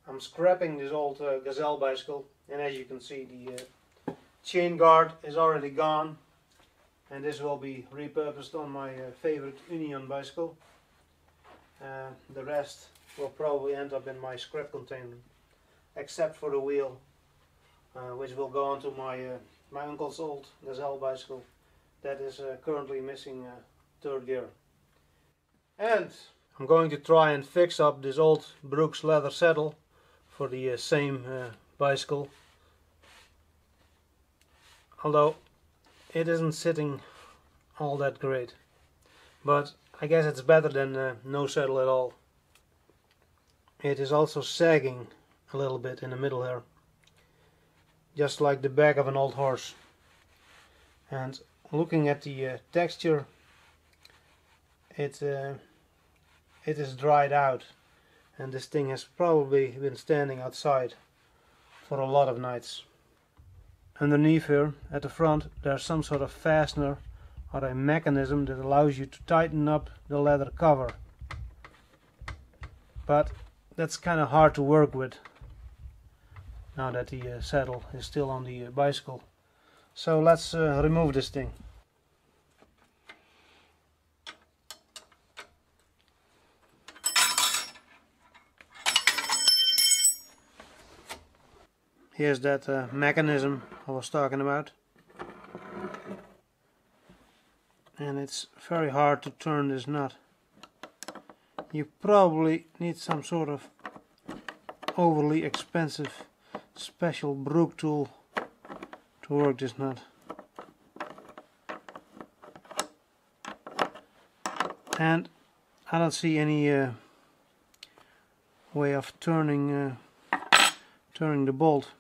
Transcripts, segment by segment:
I'm scrapping this old Gazelle bicycle, and as you can see, the chain guard is already gone, and this will be repurposed on my favorite Union bicycle. The rest will probably end up in my scrap container, except for the wheel, which will go onto my uncle's old Gazelle bicycle that is currently missing third gear. And I'm going to try and fix up this old Brooks leather saddle for the same bicycle, although it isn't sitting all that great, but I guess it's better than no saddle at all. It is also sagging a little bit in the middle here, just like the back of an old horse. And looking at the texture, it is dried out, and this thing has probably been standing outside for a lot of nights. Underneath here at the front there's some sort of fastener or a mechanism that allows you to tighten up the leather cover, but that's kind of hard to work with now that the saddle is still on the bicycle. So let's remove this thing. Here's that mechanism I was talking about, and it's very hard to turn this nut. You probably need some sort of overly expensive special brook tool to work this nut. And I don't see any way of turning the bolt.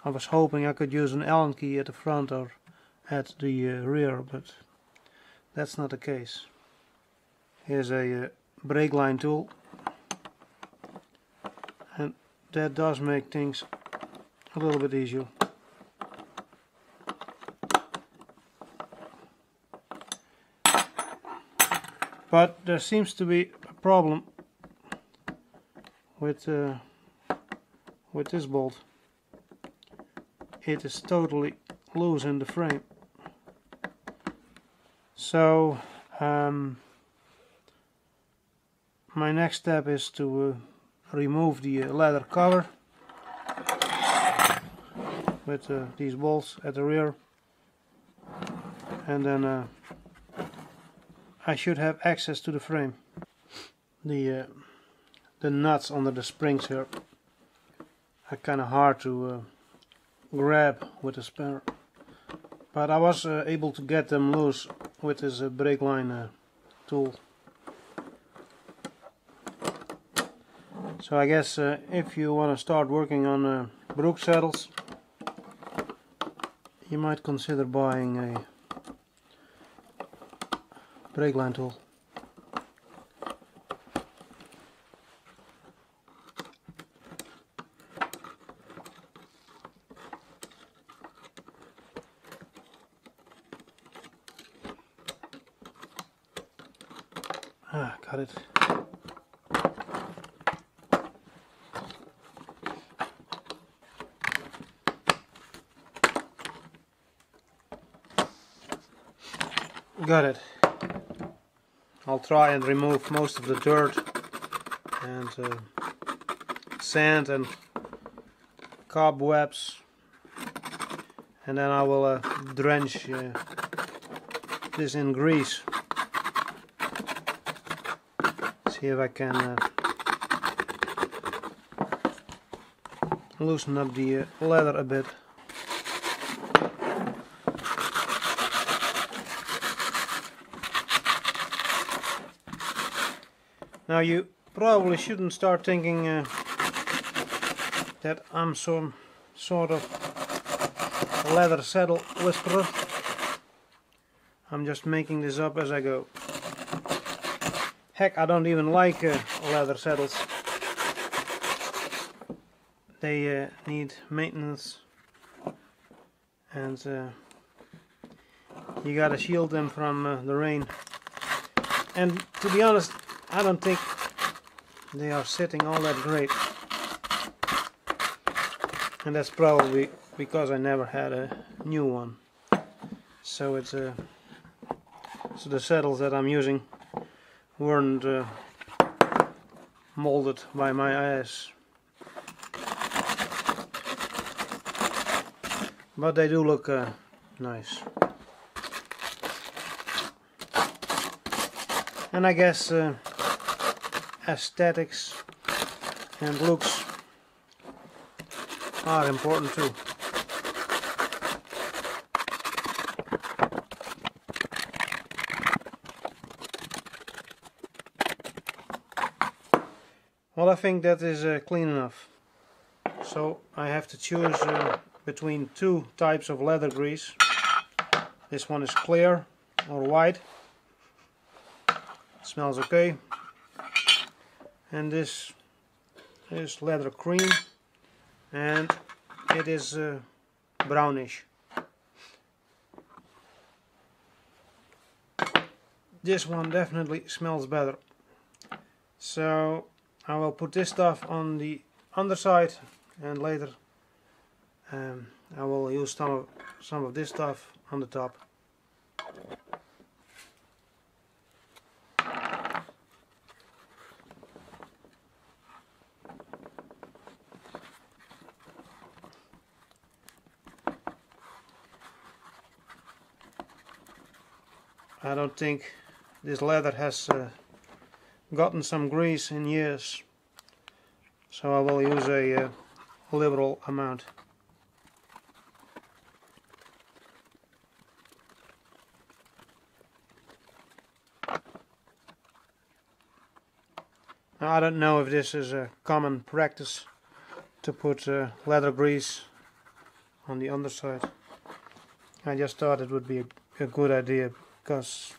I was hoping I could use an Allen key at the front or at the rear, but that's not the case. Here's a brake line tool, and that does make things a little bit easier. But there seems to be a problem with this bolt. It is totally loose in the frame. So my next step is to remove the leather cover with these bolts at the rear, and then I should have access to the frame. The nuts under the springs here are kind of hard to grab with a spanner, but I was able to get them loose with this brake line tool. So I guess if you want to start working on Brooks saddles, you might consider buying a brake line tool. Got it. Got it. I'll try and remove most of the dirt and sand and cobwebs, and then I will drench this in grease. See if I can loosen up the leather a bit. Now you probably shouldn't start thinking that I'm some sort of leather saddle whisperer. I'm just making this up as I go. Heck, I don't even like leather saddles. They need maintenance, and you gotta shield them from the rain. And to be honest, I don't think they are sitting all that great. and that's probably because I never had a new one. So it's so the saddles that I'm using weren't molded by my ass, but they do look nice. And I guess aesthetics and looks are important too. Well, I think that is clean enough. So I have to choose between two types of leather grease. This one is clear or white. Smells okay. And this is leather cream, and it is brownish. This one definitely smells better. So I will put this stuff on the underside, and later I will use some of this stuff on the top. I don't think this leather has gotten some grease in years, so I will use a liberal amount. Now, I don't know if this is a common practice to put leather grease on the underside. I just thought it would be a good idea, because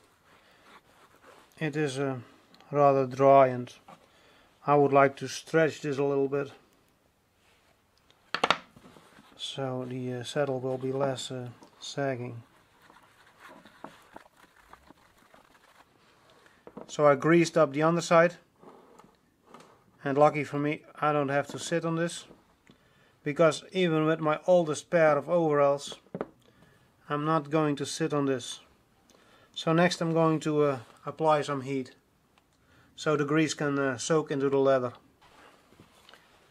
it is rather dry and I would like to stretch this a little bit so the saddle will be less sagging. So I greased up the underside, and lucky for me I don't have to sit on this, because even with my oldest pair of overalls I'm not going to sit on this. So next I'm going to apply some heat so the grease can soak into the leather.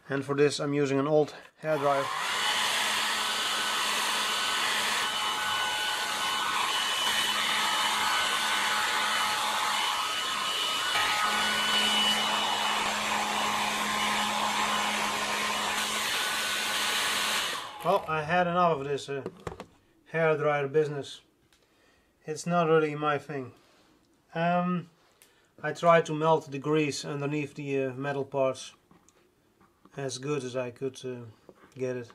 And for this I'm using an old hairdryer. Well, I had enough of this hairdryer business. It's not really my thing. I tried to melt the grease underneath the metal parts as good as I could get it,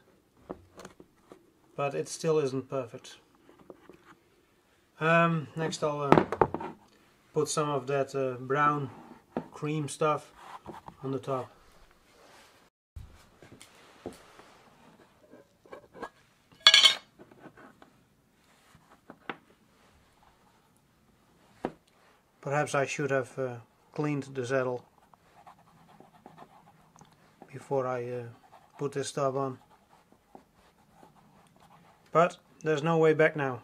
but it still isn't perfect. Next I'll put some of that brown cream stuff on the top. Perhaps I should have cleaned the saddle before I put this stuff on. But there's no way back now.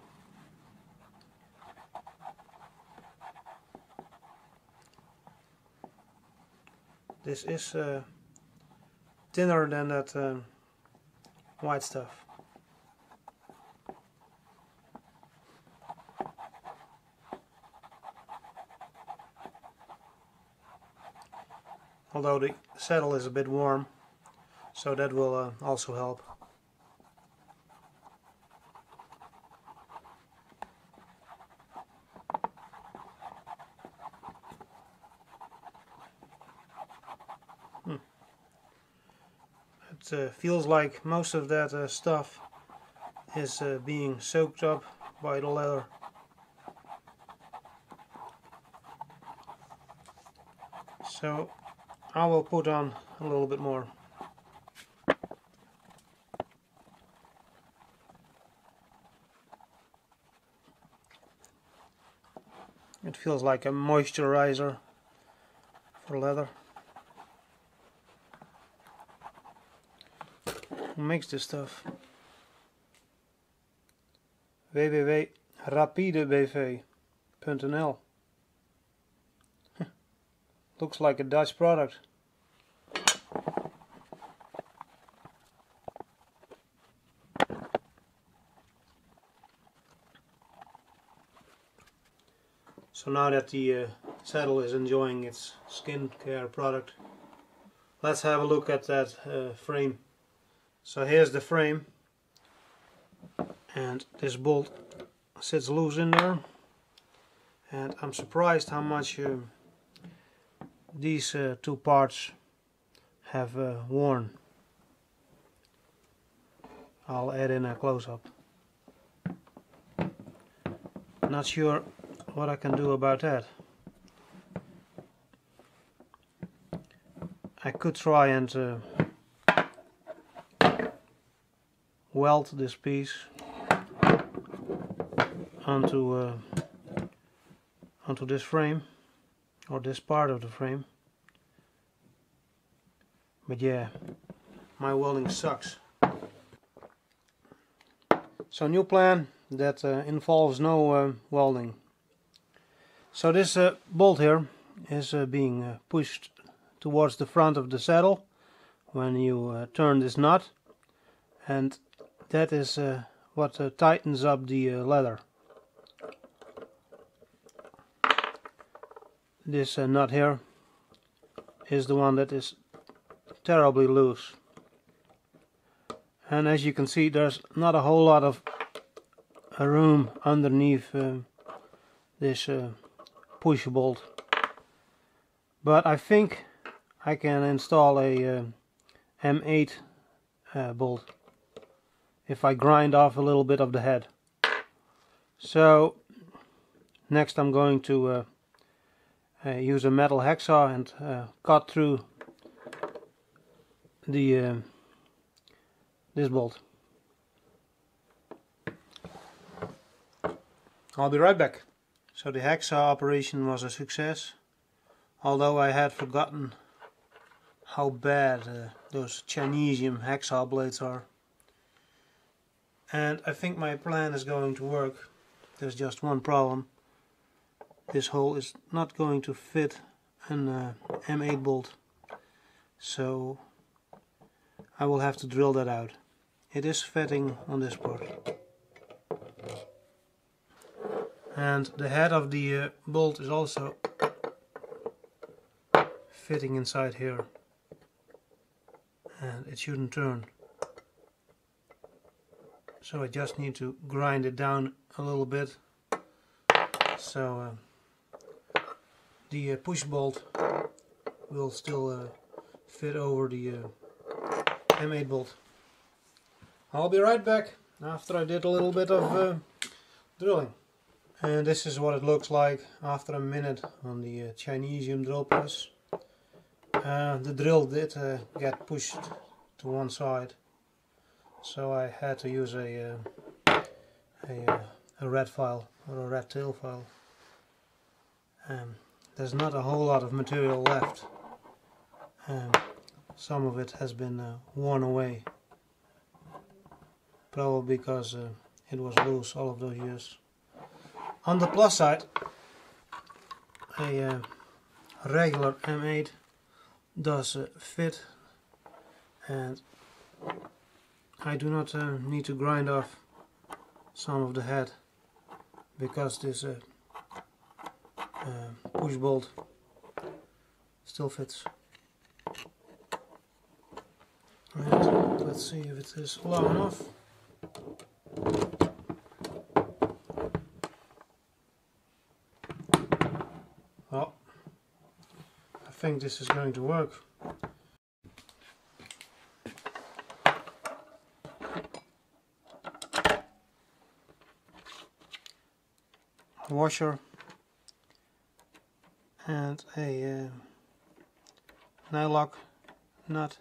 This is thinner than that white stuff. Although the saddle is a bit warm, so that will also help. It feels like most of that stuff is being soaked up by the leather. So I will put on a little bit more. It feels like a moisturizer for leather. who makes this stuff. www.rapidebv.nl. Looks like a Dutch product. So now that the saddle is enjoying its skincare product, let's have a look at that frame. So here's the frame, and this bolt sits loose in there, and I'm surprised how much these two parts have worn. I'll add in a close-up. Not sure what I can do about that. I could try and weld this piece onto this frame, or this part of the frame, but yeah, my welding sucks. So new plan that involves no welding. So this bolt here is being pushed towards the front of the saddle when you turn this nut, and that is what tightens up the leather. This nut here is the one that is terribly loose, and as you can see, there's not a whole lot of room underneath this push bolt, but I think I can install a M8 bolt if I grind off a little bit of the head. So next I'm going to use a metal hacksaw and cut through the this bolt. I'll be right back. So the hacksaw operation was a success, although I had forgotten how bad those Chinesium hacksaw blades are. And I think my plan is going to work. There's just one problem. This hole is not going to fit an M8 bolt, so I will have to drill that out. It is fitting on this part, and the head of the bolt is also fitting inside here, and it shouldn't turn. So I just need to grind it down a little bit, so the push bolt will still fit over the M8 bolt. I'll be right back after I did a little bit of drilling. And this is what it looks like after a minute on the Chinesium drill press. The drill did get pushed to one side, so I had to use a red file, or a red tail file. There's not a whole lot of material left. Some of it has been worn away, probably because it was loose all of those years. On the plus side, a regular M8 does fit, and I do not need to grind off some of the head, because this push bolt still fits. And let's see if it is long enough. Well, I think this is going to work. A washer and a nylock nut.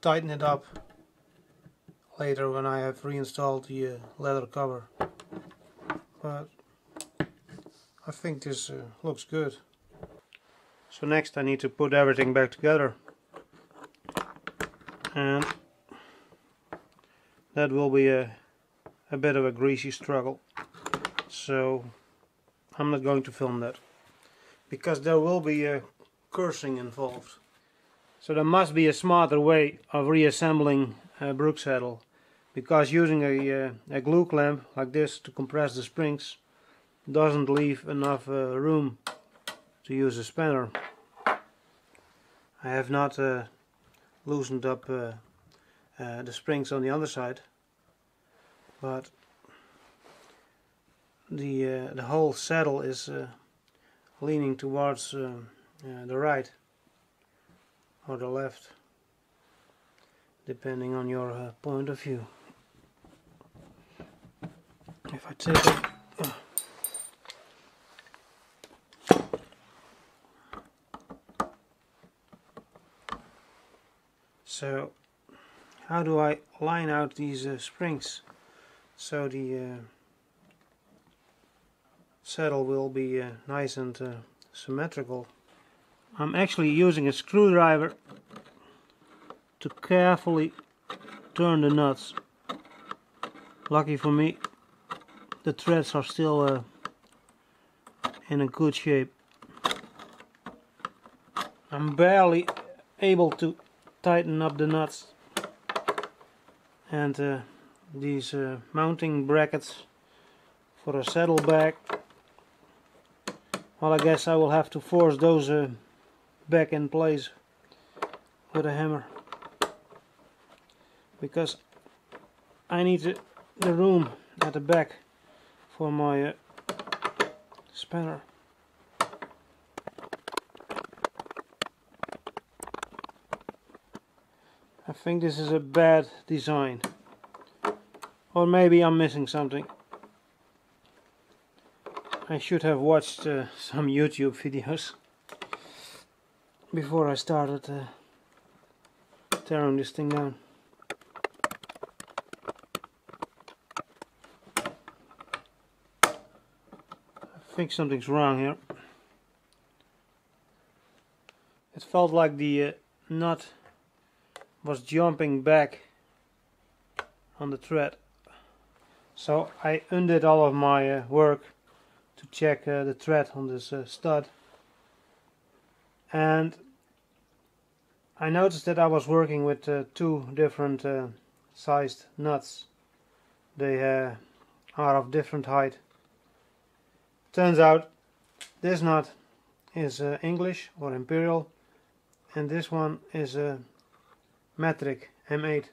tighten it up later when I have reinstalled the leather cover. But I think this looks good. So next I need to put everything back together, and that will be a bit of a greasy struggle. So I'm not going to film that, because there will be cursing involved. So there must be a smarter way of reassembling a Brooks saddle, because using a glue clamp like this to compress the springs doesn't leave enough room to use a spanner. I have not loosened up the springs on the underside, but the whole saddle is leaning towards the right or the left, depending on your point of view. If I take it, so how do I line out these springs so the saddle will be nice and symmetrical? I'm actually using a screwdriver to carefully turn the nuts. Lucky for me, the threads are still in a good shape. I'm barely able to tighten up the nuts, and these mounting brackets for a saddlebag, well, I guess I will have to force those back in place with a hammer, because I need the room at the back for my spanner. I think this is a bad design, or maybe I'm missing something. I should have watched some YouTube videos before I started tearing this thing down. I think something's wrong here. It felt like the nut was jumping back on the thread, so I undid all of my work to check the thread on this stud, and I noticed that I was working with two different sized nuts. They are of different height. Turns out this nut is English or Imperial, and this one is metric M8.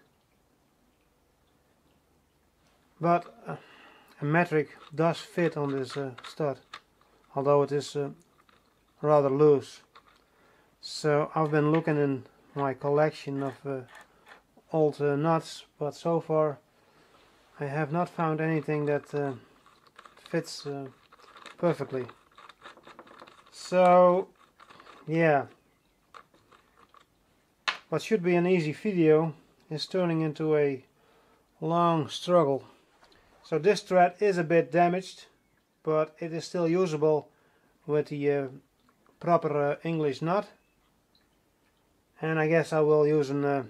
But a metric does fit on this stud, although it is rather loose. So I've been looking in my collection of old nuts, but so far I have not found anything that fits perfectly. So yeah, what should be an easy video is turning into a long struggle. So this thread is a bit damaged, but it is still usable with the proper English nut. And I guess I will use a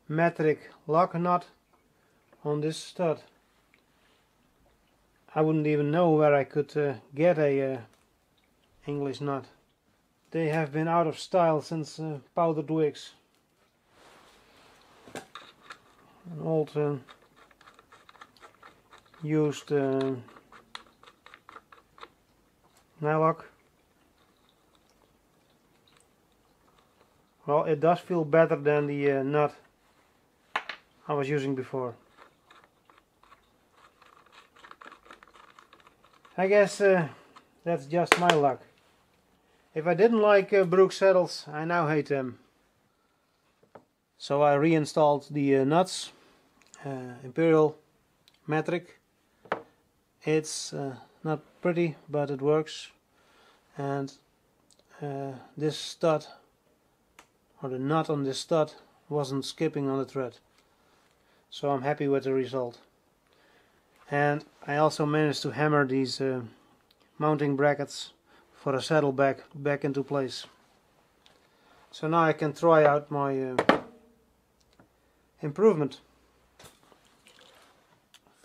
metric lock nut on this stud. I wouldn't even know where I could get a English nut. They have been out of style since powdered wigs. An old used nylock. Well, it does feel better than the nut I was using before. I guess that's just my luck. If I didn't like Brooks saddles, I now hate them. So I reinstalled the nuts, Imperial, metric. It's not pretty, but it works. And this stud, or the nut on this stud, wasn't skipping on the thread. So I'm happy with the result. And I also managed to hammer these mounting brackets for the saddle back into place. So now I can try out my improvement.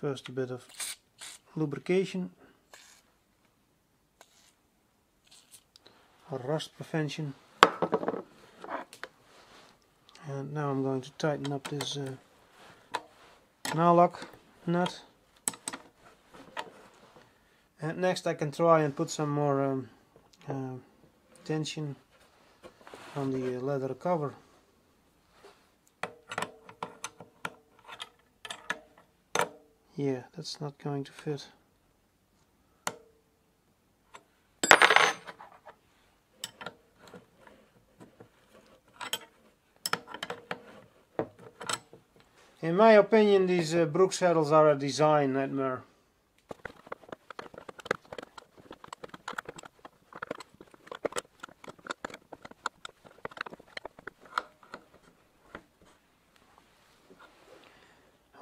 First a bit of lubrication or rust prevention. And now I'm going to tighten up this lock nut. And next I can try and put some more tension on the leather cover. Yeah, that's not going to fit. In my opinion, these Brooks saddles are a design nightmare.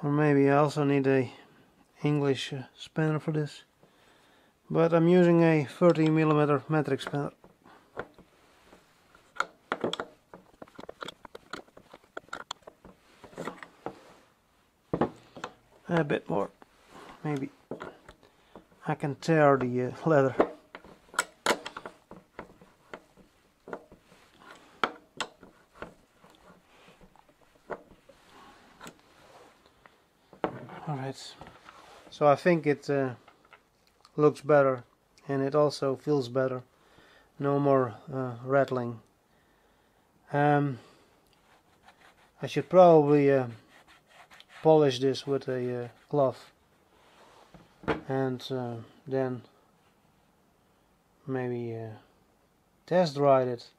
Or maybe I also need a English spanner for this. But I'm using a 30mm metric spanner. A bit more. Maybe I can tear the leather. Alright, so I think it looks better and it also feels better. No more rattling. I should probably polish this with a cloth and then maybe test ride it,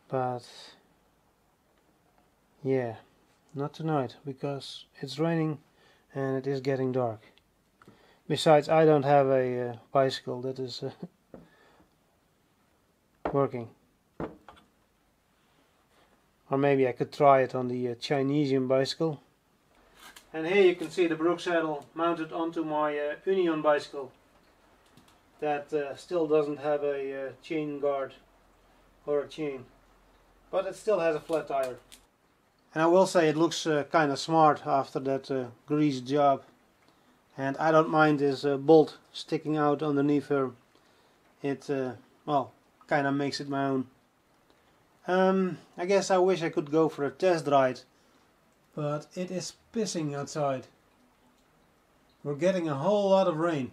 but yeah, not tonight because it's raining and it is getting dark. Besides, I don't have a bicycle that is working. Or maybe I could try it on the Chinesian bicycle. And here you can see the Brooks saddle mounted onto my Union bicycle that still doesn't have a chain guard or a chain, but it still has a flat tire. And I will say it looks kind of smart after that grease job, and I don't mind this bolt sticking out underneath her. It well, kind of makes it my own. I guess I wish I could go for a test ride, but it is pissing outside. We're getting a whole lot of rain.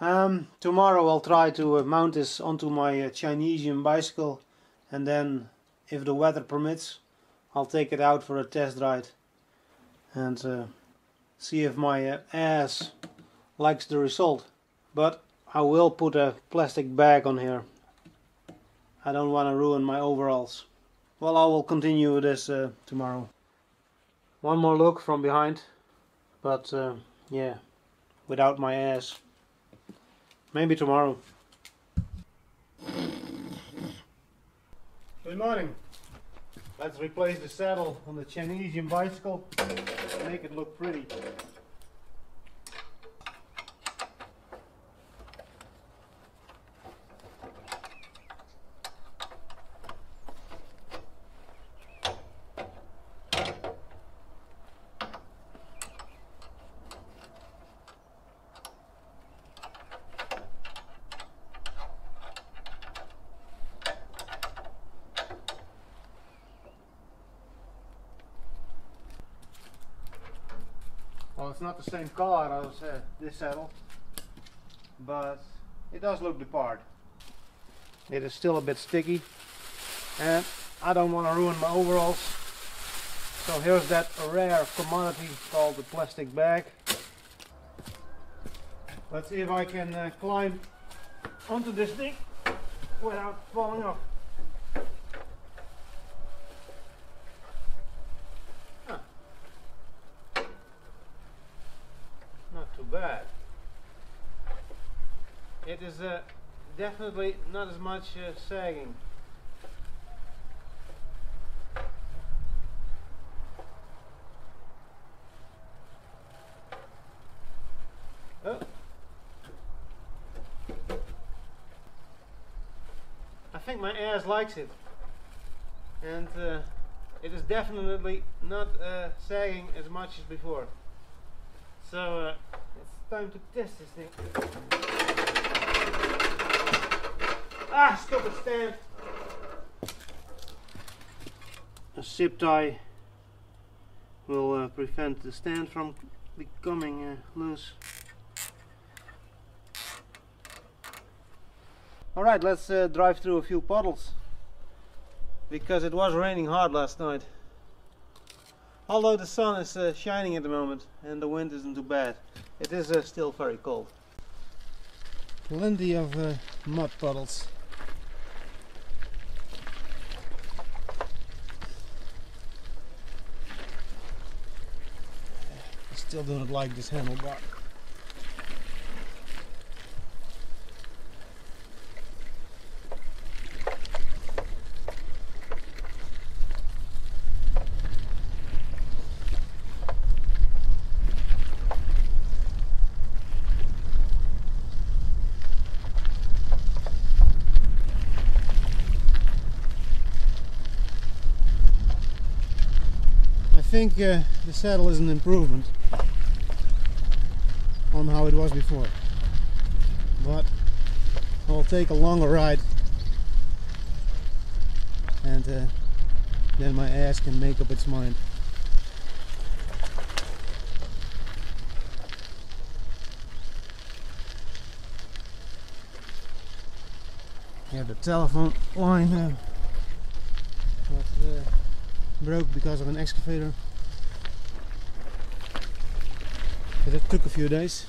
Tomorrow I'll try to mount this onto my Chinesian bicycle, and then if the weather permits I'll take it out for a test ride and see if my ass likes the result. But I will put a plastic bag on here. I don't want to ruin my overalls. Well, I will continue this tomorrow. One more look from behind, but yeah, without my ass. Maybe tomorrow. Good morning. Let's replace the saddle on the Chinesian bicycle and make it look pretty. Well, it's not the same color as this saddle, but it does look the part. It is still a bit sticky, and I don't want to ruin my overalls. So here's that rare commodity called the plastic bag. Let's see if I can climb onto this thing without falling off. Not too bad. It is definitely not as much sagging. think my ass likes it, and it is definitely not sagging as much as before. So it's time to test this thing. Ah, stupid stand! A zip tie will prevent the stand from becoming loose. Alright, let's drive through a few puddles, because it was raining hard last night. Although the sun is shining at the moment and the wind isn't too bad, it is still very cold. Plenty of mud puddles. I still do not like this handlebar. I think the saddle is an improvement on how it was before, but I'll take a longer ride, and then my ass can make up its mind. Yeah, the telephone line was broke because of an excavator, but it took a few days.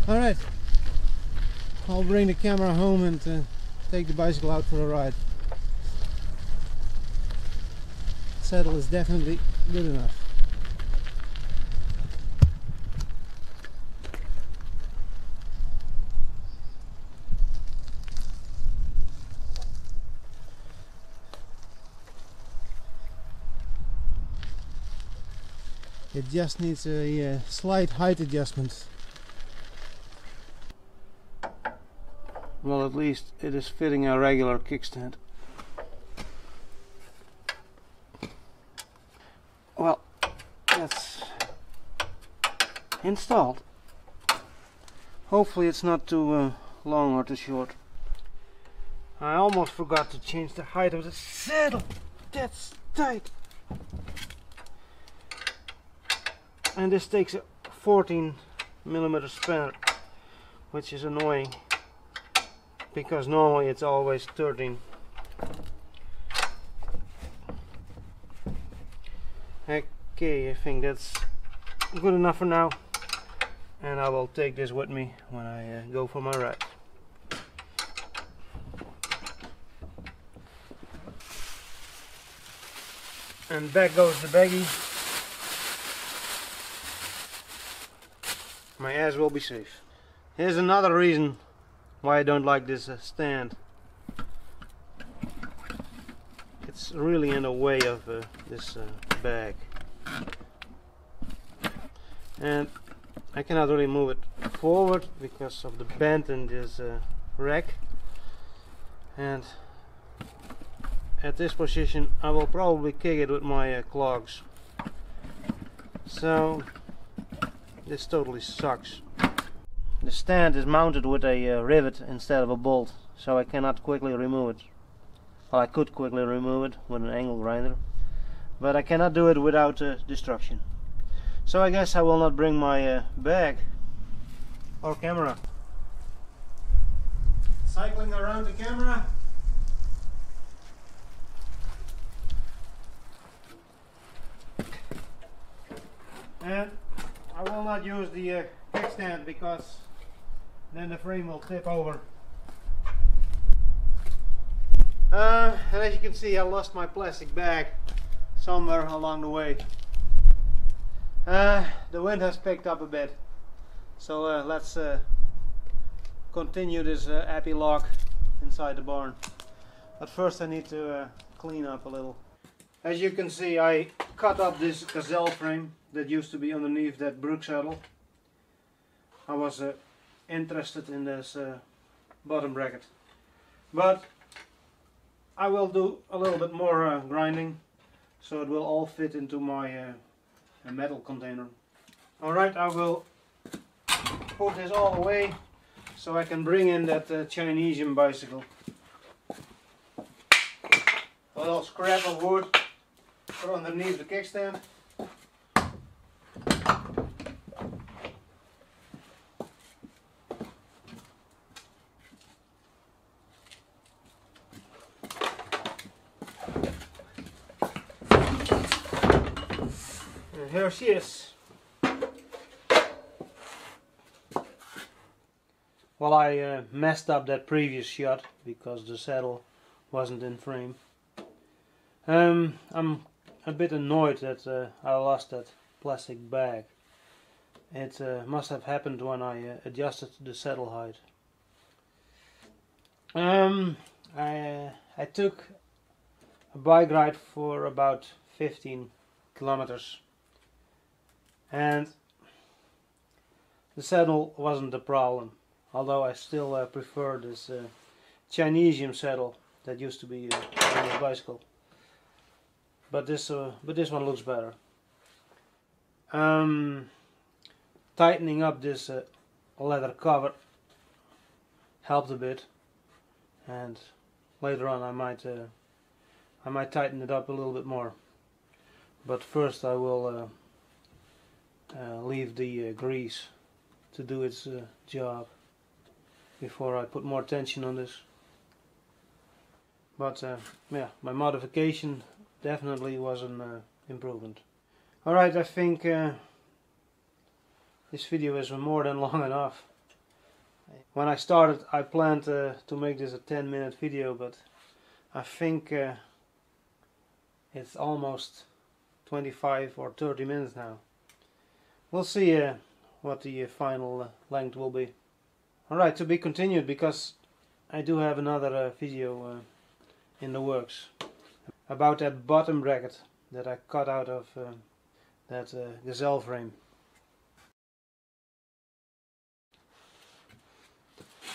Alright, I'll bring the camera home and take the bicycle out for a ride. Saddle is definitely good enough. It just needs a slight height adjustment. Well, at least it is fitting a regular kickstand. Well, that's installed. Hopefully it's not too long or too short. I almost forgot to change the height of the saddle. That's tight. And this takes a 14mm spanner, which is annoying because normally it's always 13. Okay, I think that's good enough for now, and I will take this with me when I go for my ride. And back goes the baggie. My ass will be safe. Here's another reason why I don't like this stand. It's really in the way of this bag, and I cannot really move it forward because of the bend in this rack, and at this position I will probably kick it with my clogs. So this totally sucks. The stand is mounted with a rivet instead of a bolt, so I cannot quickly remove it. Well, I could quickly remove it with an angle grinder, but I cannot do it without destruction. So I guess I will not bring my bag or camera. Cycling around the camera. And I will not use the kickstand because then the frame will tip over. And as you can see, I lost my plastic bag somewhere along the way. The wind has picked up a bit, so let's continue this epilogue inside the barn. But first I need to clean up a little. As you can see, I cut up this Gazelle frame that used to be underneath that Brooks saddle. I was interested in this bottom bracket. But I will do a little bit more grinding, so it will all fit into my metal container. Alright, I will put this all away so I can bring in that Chinesian bicycle. A little scrap of wood for underneath the kickstand. And here she is. Well, I messed up that previous shot because the saddle wasn't in frame. I'm a bit annoyed that I lost that plastic bag. It must have happened when I adjusted the saddle height. I took a bike ride for about 15 kilometers and the saddle wasn't the problem, although I still prefer this Chinesian saddle that used to be on the bicycle. But this one looks better. Tightening up this leather cover helped a bit, and later on I might tighten it up a little bit more. But first I will leave the grease to do its job before I put more tension on this. But yeah, my modification definitely was an improvement. Alright, I think this video is more than long enough. When I started I planned to make this a 10-minute video, but I think it's almost 25 or 30 minutes now. We'll see what the final length will be. Alright, to be continued, because I do have another video in the works about that bottom bracket that I cut out of that Gazelle frame.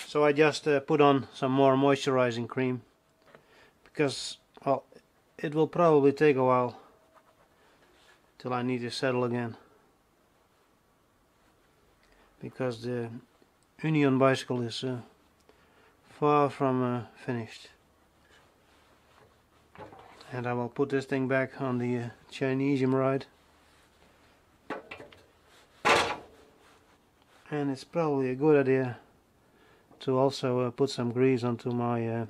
So I just put on some more moisturizing cream because, well, it will probably take a while till I need to settle again, because the Union bicycle is far from finished. And I will put this thing back on the Chinesian ride. And it's probably a good idea to also put some grease onto my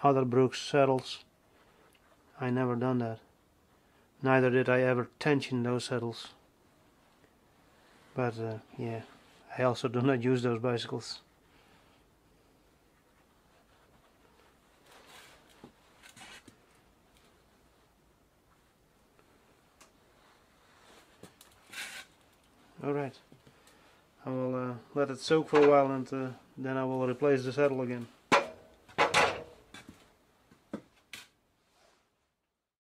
other Brooks saddles. I never done that. Neither did I ever tension those saddles. But yeah, I also do not use those bicycles. Alright, I will let it soak for a while, and then I will replace the saddle again.